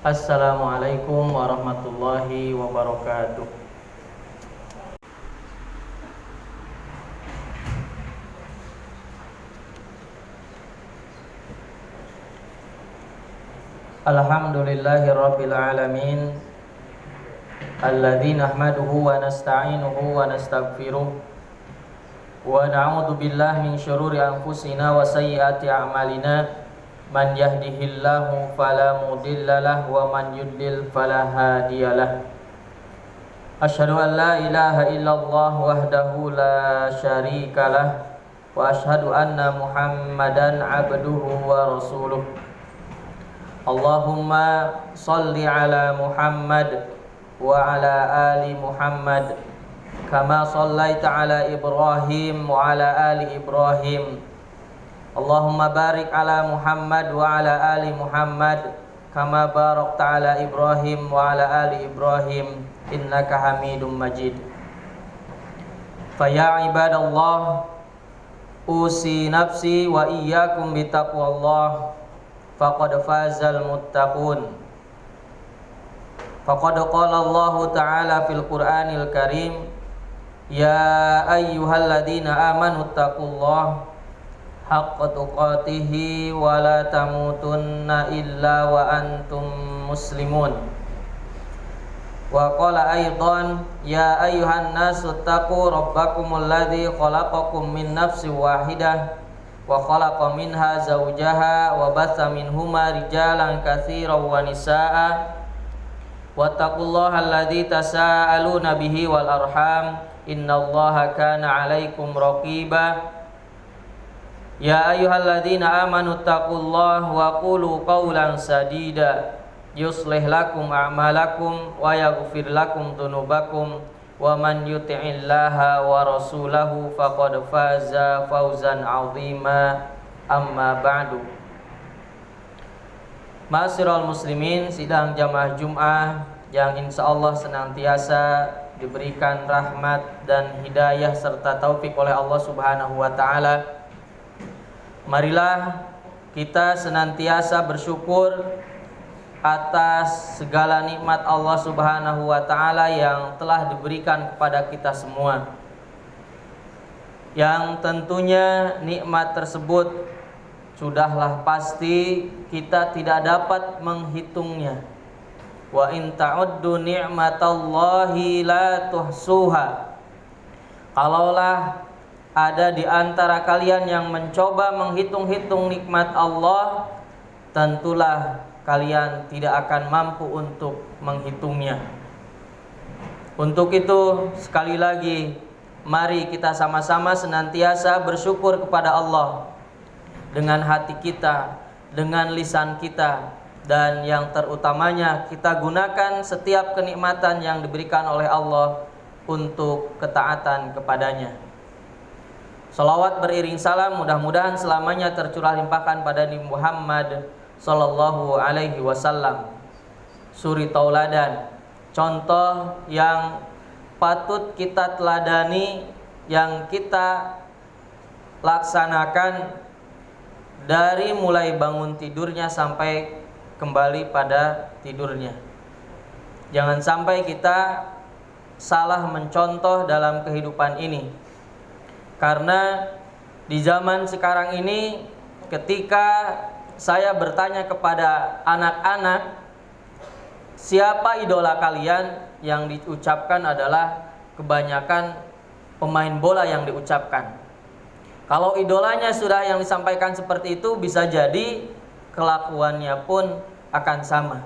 Assalamualaikum warahmatullahi wabarakatuh. Alhamdulillahirabbil alamin. Alladzi nahmaduhu wa nasta'inuhu wa nastaghfiruh wa na'udzu billahi min syururi anfusina wa sayyiati a'malina. Man yahdihillahu fala mudhillalah wa man yudlil fala hadiyalah. Asyhadu an la ilaha illallah wahdahu la syarikalah wa asyhadu anna Muhammadan abduhu wa rasuluh. Allahumma salli ala Muhammad wa ala ali Muhammad kama sallaita ala Ibrahim wa ala ali Ibrahim. Allahumma barik ala Muhammad wa ala ali Muhammad kama barakta ala Ibrahim wa ala ali Ibrahim innaka Hamidum Majid. Fa ya ibadallah, usi nafsi wa iyyakum bitaqwallah. Faqad fazal muttaqun. Faqad qala Allah Ta'ala fil Qur'anil Karim, ya ayyuhalladzina amanu taqullaha haqqa tuqatih wa la tamutunna illa wa antum muslimun. Wa qala aidan, ya ayyuhan nasu taqu rabbakumul ladzi khalaqakum min nafsin wahidah wa khalaqa minha zawjaha wa batha minhuma rijalan katsiran wa nisaa wattaqullaha alladzi tasaaluna bihi wal arham innallaha kana 'alaikum raqiba. Ya ayyuhalladzina amanu taqullaha wa qulu qawlan sadida yuslih lakum a'malakum wa yaghfir lakum dzunubakum wa man yuti'illaha wa rasulahu faqad faza fawzan 'azima. Amma ba'du. Ma'asyiral muslimin, sidang jamaah Jum'ah yang insyaallah senantiasa diberikan rahmat dan hidayah serta taufik oleh Allah Subhanahu wa taala. Marilah kita senantiasa bersyukur atas segala nikmat Allah Subhanahu wa taala yang telah diberikan kepada kita semua. Yang tentunya nikmat tersebut sudahlah pasti kita tidak dapat menghitungnya. Wa in ta'uddu ni'matallahi la tuhsuha. Kalaulah ada di antara kalian yang mencoba menghitung-hitung nikmat Allah, tentulah kalian tidak akan mampu untuk menghitungnya. Untuk itu, sekali lagi, mari kita sama-sama senantiasa bersyukur kepada Allah dengan hati kita, dengan lisan kita, dan yang terutamanya kita gunakan setiap kenikmatan yang diberikan oleh Allah untuk ketaatan kepadanya. Salawat beriring salam mudah-mudahan selamanya tercurah limpahkan pada Nabi Muhammad sallallahu alaihi wasallam, suri tauladan, contoh yang patut kita teladani, yang kita laksanakan dari mulai bangun tidurnya sampai kembali pada tidurnya. Jangan sampai kita salah mencontoh dalam kehidupan ini, karena di zaman sekarang ini ketika saya bertanya kepada anak-anak, siapa idola kalian, yang diucapkan adalah kebanyakan pemain bola yang diucapkan. Kalau idolanya sudah yang disampaikan seperti itu, bisa jadi kelakuannya pun akan sama.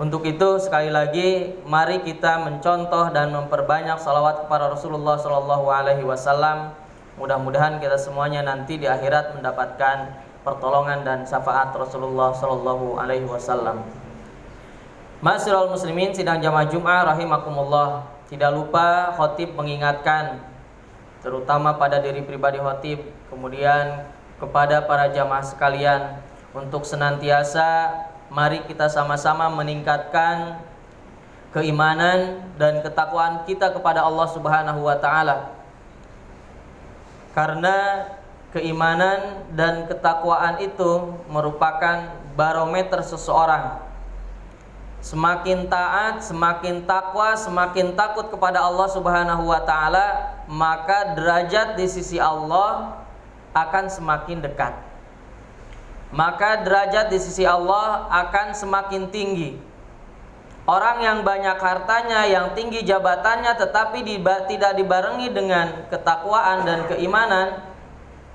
Untuk itu sekali lagi mari kita mencontoh dan memperbanyak salawat kepada Rasulullah SAW. Mudah-mudahan kita semuanya nanti di akhirat mendapatkan pertolongan dan syafaat Rasulullah SAW. Ma'asyiral muslimin, sidang jamaah Jum'ah rahimakumullah. Tidak lupa khatib mengingatkan, terutama pada diri pribadi khatib, kemudian kepada para jamaah sekalian, untuk senantiasa mari kita sama-sama meningkatkan keimanan dan ketakwaan kita kepada Allah Subhanahu wa taala. Karena keimanan dan ketakwaan itu merupakan barometer seseorang. Semakin taat, semakin takwa, semakin takut kepada Allah Subhanahu wa taala, maka derajat di sisi Allah akan semakin dekat. Maka derajat di sisi Allah akan semakin tinggi. Orang yang banyak hartanya, yang tinggi jabatannya, tetapi tidak dibarengi dengan ketakwaan dan keimanan,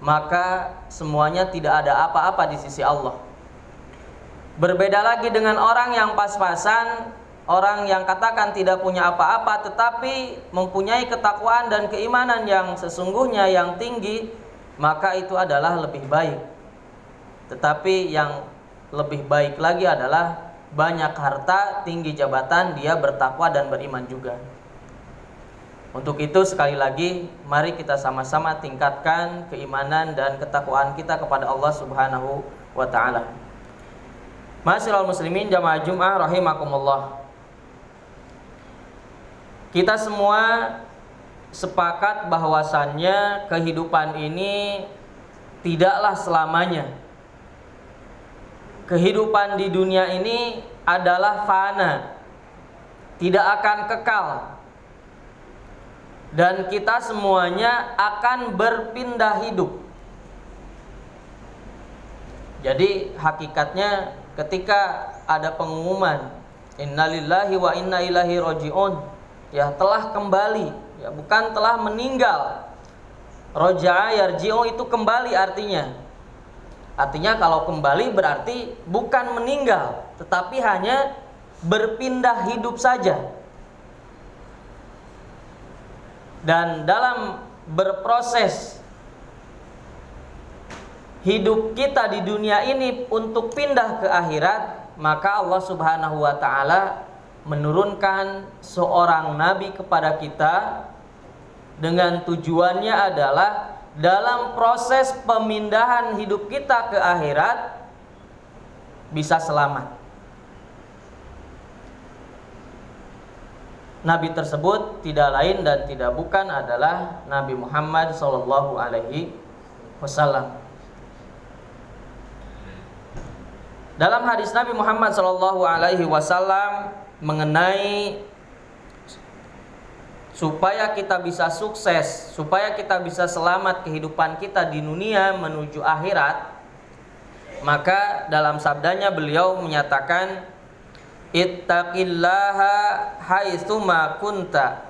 maka semuanya tidak ada apa-apa di sisi Allah. Berbeda lagi dengan orang yang pas-pasan, orang yang katakan tidak punya apa-apa tetapi mempunyai ketakwaan dan keimanan yang sesungguhnya yang tinggi, maka itu adalah lebih baik. Tetapi yang lebih baik lagi adalah banyak harta, tinggi jabatan, dia bertakwa dan beriman juga. Untuk itu sekali lagi mari kita sama-sama tingkatkan keimanan dan ketakwaan kita kepada Allah Subhanahu wa taala. Ma'asyiral muslimin jamaah Jumat rahimakumullah. Kita semua sepakat bahwasannya kehidupan ini tidaklah selamanya. Kehidupan di dunia ini adalah fana, tidak akan kekal. Dan kita semuanya akan berpindah hidup. Jadi hakikatnya ketika ada pengumuman innalillahi wa inna ilaihi rajiun, ya telah kembali, ya bukan telah meninggal. Roja'a yarji'u itu kembali artinya. Artinya kalau kembali berarti bukan meninggal, tetapi hanya berpindah hidup saja. Dan dalam berproses hidup kita di dunia ini untuk pindah ke akhirat, maka Allah Subhanahu wa taala menurunkan seorang nabi kepada kita dengan tujuannya adalah dalam proses pemindahan hidup kita ke akhirat bisa selamat. Nabi tersebut tidak lain dan tidak bukan adalah Nabi Muhammad sallallahu alaihi wasallam. Dalam hadis Nabi Muhammad sallallahu alaihi wasallam mengenai supaya kita bisa sukses, supaya kita bisa selamat kehidupan kita di dunia menuju akhirat, maka dalam sabdanya beliau menyatakan ittaqillaha haitsuma kunta.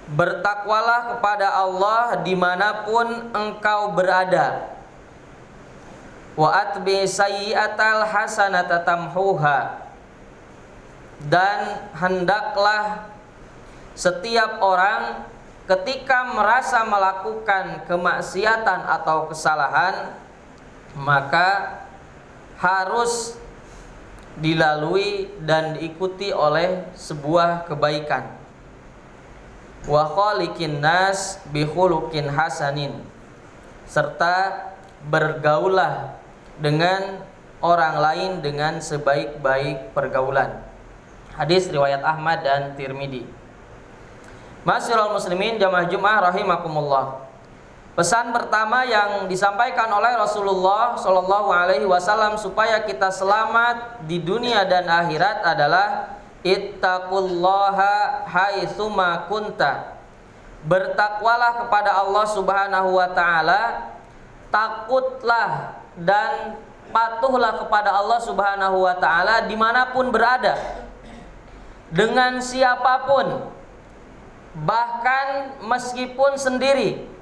Bertakwalah kepada Allah dimanapun engkau berada. Wa atbi sayyi'atal hasanata tamhuha. Dan hendaklah setiap orang ketika merasa melakukan kemaksiatan atau kesalahan, maka harus dilalui dan diikuti oleh sebuah kebaikan. Wa khaliqin nas bi khuluqin hasanin. Serta bergaulah dengan orang lain dengan sebaik-baik pergaulan. Hadis riwayat Ahmad dan Tirmidzi. Ma'asyiral muslimin jamaah Jumat rahimakumullah. Pesan pertama yang disampaikan oleh Rasulullah sallallahu alaihi wasallam supaya kita selamat di dunia dan akhirat adalah ittaqullaha haitsuma kunta. Bertakwalah kepada Allah Subhanahu wa taala, takutlah dan patuhlah kepada Allah Subhanahu wa taala dimanapun berada, dengan siapapun, bahkan meskipun sendiri.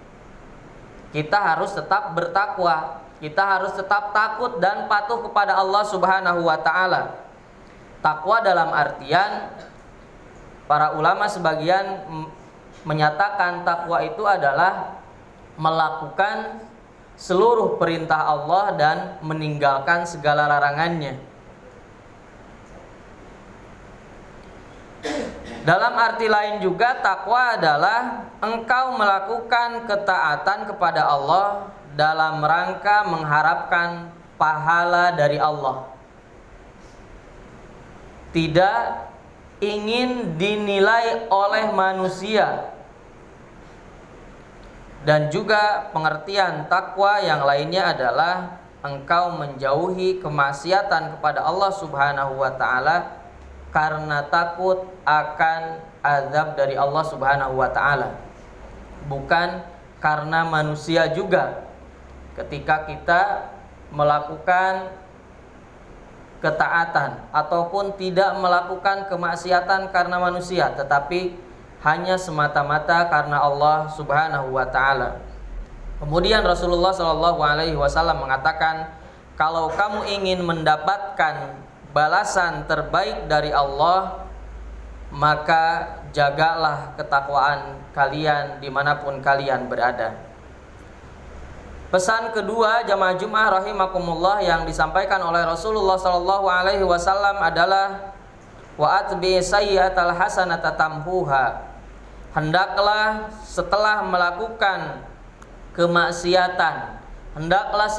Kita harus tetap bertakwa, kita harus tetap takut dan patuh kepada Allah Subhanahu wa taala. Takwa dalam artian para ulama sebagian menyatakan takwa itu adalah melakukan seluruh perintah Allah dan meninggalkan segala larangannya. Dalam arti lain juga takwa adalah engkau melakukan ketaatan kepada Allah dalam rangka mengharapkan pahala dari Allah. Tidak ingin dinilai oleh manusia. Dan juga pengertian takwa yang lainnya adalah engkau menjauhi kemaksiatan kepada Allah Subhanahu wa taala karena takut akan azab dari Allah Subhanahu wa taala. Bukan karena manusia juga. Ketika kita melakukan ketaatan ataupun tidak melakukan kemaksiatan karena manusia, tetapi hanya semata-mata karena Allah Subhanahu wa taala. Kemudian Rasulullah Shallallahu alaihi wasallam mengatakan, kalau kamu ingin mendapatkan balasan terbaik dari Allah, maka jagalah ketakwaan kalian dimanapun kalian berada. Pesan kedua jamaah Jumat rahimakumullah yang disampaikan oleh Rasulullah Shallallahu alaihi wasallam adalah wa atbi sayyi'atal hasanata tamhuha. Hendaklah setelah melakukan kemaksiatan, hendaklah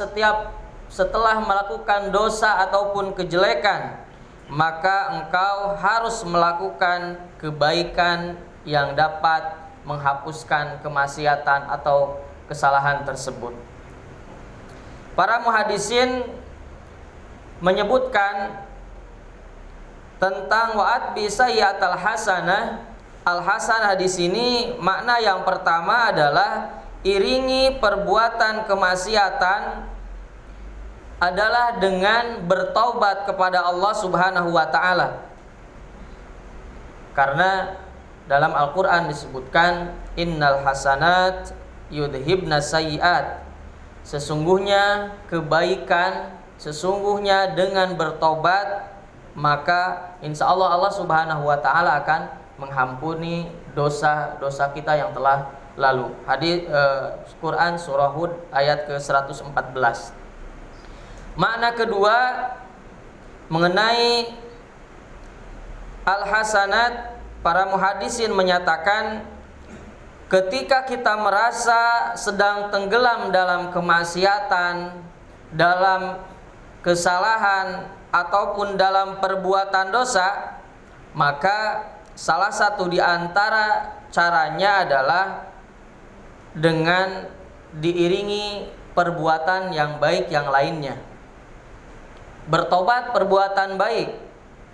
setelah melakukan dosa ataupun kejelekan, maka engkau harus melakukan kebaikan yang dapat menghapuskan kemaksiatan atau kesalahan tersebut. Para muhaddisin menyebutkan tentang wa'at bi sayyi'atal hasanah. Al-hasanah di sini makna yang pertama adalah iringi perbuatan kemaksiatan adalah dengan bertaubat kepada Allah Subhanahu wa taala. Karena dalam Al-Qur'an disebutkan innal hasanat yudhibna sayyi'at. Sesungguhnya kebaikan, sesungguhnya dengan bertobat maka insya Allah Allah Subhanahu wa taala akan mengampuni dosa-dosa kita yang telah lalu. Hadis Quran surah Hud ayat ke-114. Makna kedua mengenai al-hasanat, para muhaddisin menyatakan ketika kita merasa sedang tenggelam dalam kemaksiatan, dalam kesalahan ataupun dalam perbuatan dosa, maka salah satu di antara caranya adalah dengan diiringi perbuatan yang baik yang lainnya. Bertobat perbuatan baik,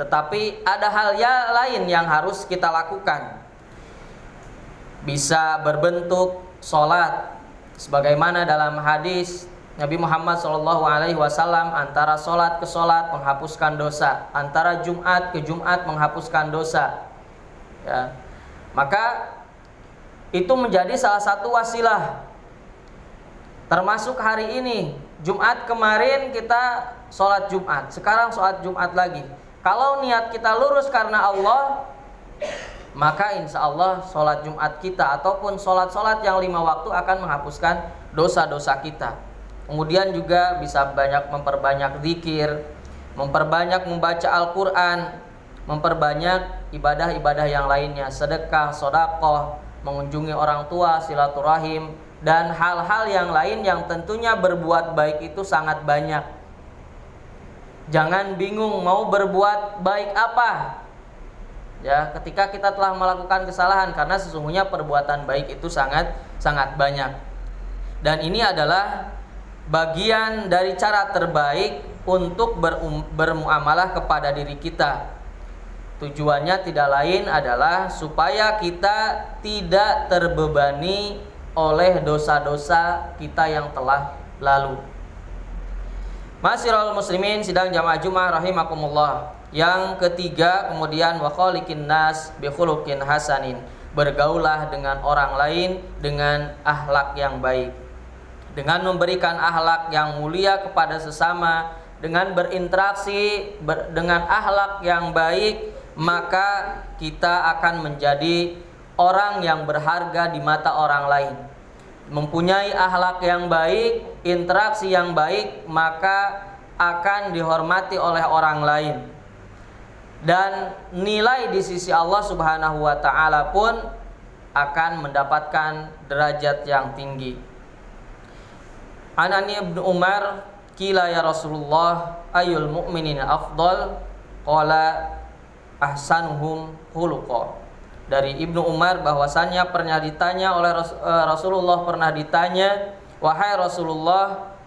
tetapi ada hal yang lain yang harus kita lakukan. Bisa berbentuk sholat, sebagaimana dalam hadis Nabi Muhammad SAW, antara sholat ke sholat menghapuskan dosa, antara Jumat ke Jumat menghapuskan dosa. Ya. Maka itu menjadi salah satu wasilah. Termasuk hari ini, Jumat kemarin kita sholat Jumat, sekarang sholat Jumat lagi. Kalau niat kita lurus karena Allah, maka insya Allah sholat Jumat kita ataupun sholat-sholat yang 5 waktu akan menghapuskan dosa-dosa kita. Kemudian juga bisa memperbanyak zikir, memperbanyak membaca Al-Quran, memperbanyak ibadah-ibadah yang lainnya, sedekah, sedekah, mengunjungi orang tua, silaturahim, dan hal-hal yang lain yang tentunya berbuat baik itu sangat banyak. Jangan bingung mau berbuat baik apa. Ya, ketika kita telah melakukan kesalahan, karena sesungguhnya perbuatan baik itu sangat banyak. Dan ini adalah bagian dari cara terbaik untuk bermuamalah kepada diri kita. Tujuannya tidak lain adalah supaya kita tidak terbebani oleh dosa-dosa kita yang telah lalu. Masyiral muslimin sidang jamaah Jumat rahimakumullah. Yang ketiga, kemudian wa khaliqin nas bi khuluqin hasanin. Bergaulah dengan orang lain dengan akhlak yang baik. Dengan memberikan akhlak yang mulia kepada sesama, dengan berinteraksi dengan akhlak yang baik, maka kita akan menjadi orang yang berharga di mata orang lain. Mempunyai akhlak yang baik, interaksi yang baik, maka akan dihormati oleh orang lain. Dan nilai di sisi Allah Subhanahu wa taala pun akan mendapatkan derajat yang tinggi. Anani Ibnu Umar qila ya Rasulullah ayyul mu'minina afdal qala ahsanuhum khuluqa. dari Ibnu Umar bahwasannya pernah ditanya oleh Rasulullah, pernah ditanya, wahai Rasulullah,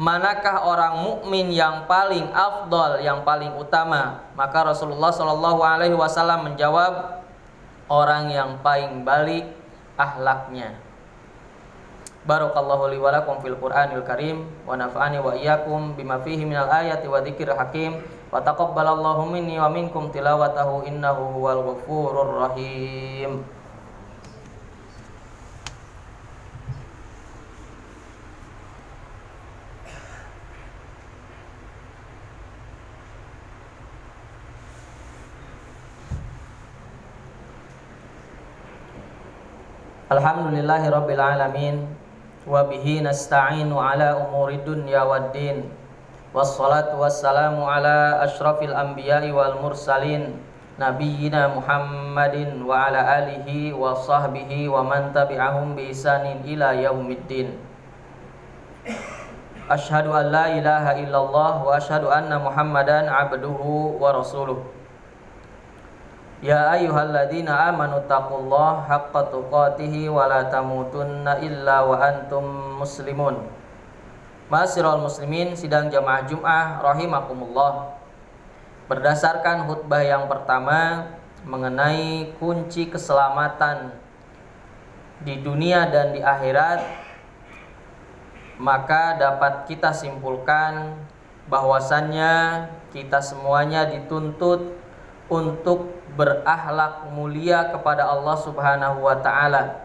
manakah orang mukmin yang paling afdal, yang paling utama? Maka Rasulullah Shallallahu Alaihi Wasallam menjawab, orang yang paling baik akhlaknya. Barakallahu li wa lakum fil Qur'anil Karim wa nafa'ani wa iyyakum bima fihi minal ayati wa dzikril hakim wa taqabbalallahu minni wa minkum tilawatahu innahu huwal ghafurur rahim. Alhamdulillahirabbil alamin wa bihi nasta'inu ala umuri dunya waddin wassalatu wassalamu ala asyrafil anbiya'i wal mursalin nabiyyina Muhammadin wa ala alihi wa sahbihi wa man tabi'ahum bi ihsanin ila yaumiddin. Asyhadu an la ilaha illallah wa asyhadu anna Muhammadan abduhu wa rasuluh. Ya ayyuhalladzina amanu taqullaha haqqa tuqatih wa la tamutunna illa wa antum muslimun. Ma'asyiral muslimin sidang jamaah Jumat rahimakumullah. Berdasarkan khutbah yang pertama mengenai kunci keselamatan di dunia dan di akhirat, maka dapat kita simpulkan bahwasannya kita semuanya dituntut untuk berakhlak mulia kepada Allah Subhanahu wa taala.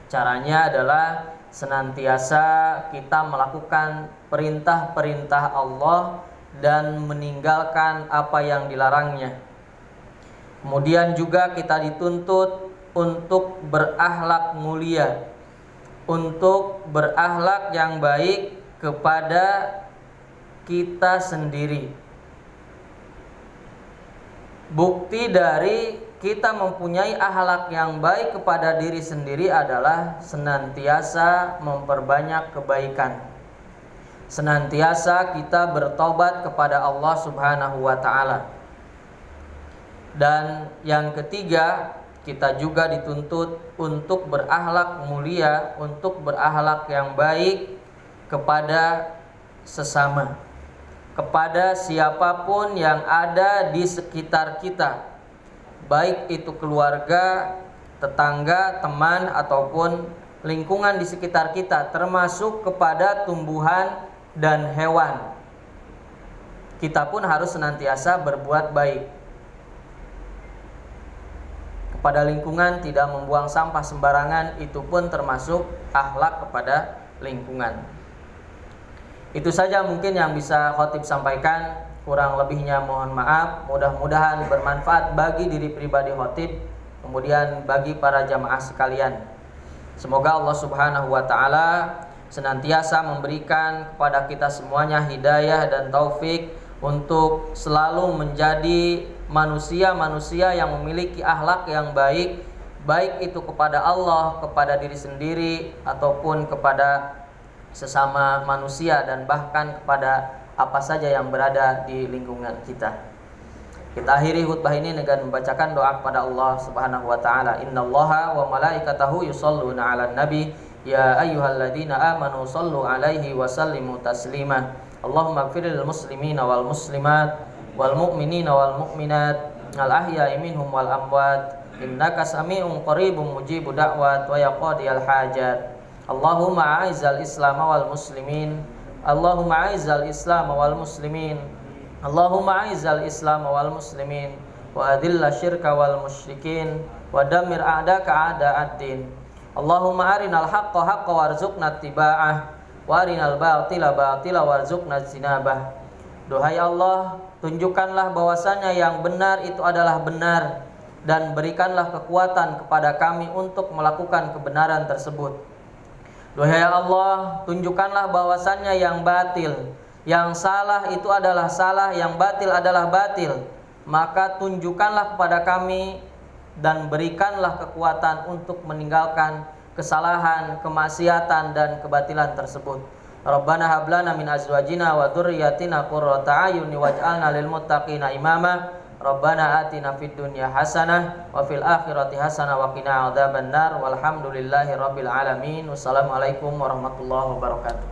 Caranya adalah senantiasa kita melakukan perintah-perintah Allah dan meninggalkan apa yang dilarangnya. Kemudian juga kita dituntut untuk berakhlak mulia, untuk berakhlak yang baik kepada kita sendiri. Bukti dari kita mempunyai akhlak yang baik kepada diri sendiri adalah senantiasa memperbanyak kebaikan. Senantiasa kita bertobat kepada Allah Subhanahu wa taala. Dan yang ketiga, kita juga dituntut untuk berakhlak mulia, untuk berakhlak yang baik kepada sesama, kepada siapapun yang ada di sekitar kita, baik itu keluarga, tetangga, teman, ataupun lingkungan di sekitar kita, termasuk kepada tumbuhan dan hewan. Kita pun harus senantiasa berbuat baik kepada lingkungan, tidak membuang sampah sembarangan, itu pun termasuk akhlak kepada lingkungan. Itu saja mungkin yang bisa khotib sampaikan. Kurang lebihnya mohon maaf. Mudah-mudahan bermanfaat bagi diri pribadi khotib, kemudian bagi para jamaah sekalian. Semoga Allah Subhanahu wa taala senantiasa memberikan kepada kita semuanya hidayah dan taufik untuk selalu menjadi manusia-manusia yang memiliki akhlak yang baik, baik itu kepada Allah, kepada diri sendiri, ataupun kepada sesama manusia, dan bahkan kepada apa saja yang berada di lingkungan kita. Kita akhiri khutbah ini dengan membacakan doa kepada Allah Subhanahu wa taala. Innallaha wa malaikatahu yusholluna 'alan nabi ya ayyuhalladzina amanu shollu 'alaihi wa sallimu taslima. Allahumma ighfirlil muslimina wal muslimat wal mu'minina wal mu'minat al ahya'i minhum wal amwat innaka sami'un qaribun mujibud da'wat wa yaqdiyal hajat. Allahumma a'izzal Islam wal muslimin. Allahumma a'izzal Islam wal muslimin. Allahumma a'izzal Islam wal muslimin wa adilla syirka wal musyrikin wa dammir a'daka a'da'ad-din. Allahumma arinal haqqa haqqa warzuqna ittiba'ah wa arinal batila batila warzuqna ijtinabah. Duhai Allah, tunjukkanlah bahwasanya yang benar itu adalah benar, dan berikanlah kekuatan kepada kami untuk melakukan kebenaran tersebut. Duhai Allah, tunjukkanlah bahwasannya yang batil, yang salah itu adalah salah, yang batil adalah batil. Maka tunjukkanlah kepada kami dan berikanlah kekuatan untuk meninggalkan kesalahan, kemaksiatan, dan kebatilan tersebut. Rabbana hablana min azwajina wa dzurriyyatina qurrata a'yun waj'alna lil muttaqina imama. Rabbana atina fid dunya hasanah wa fil akhirati hasanah wa qina adzabannar. Walhamdulillahi rabbil alamin. Wassalamualaikum warahmatullahi wabarakatuh.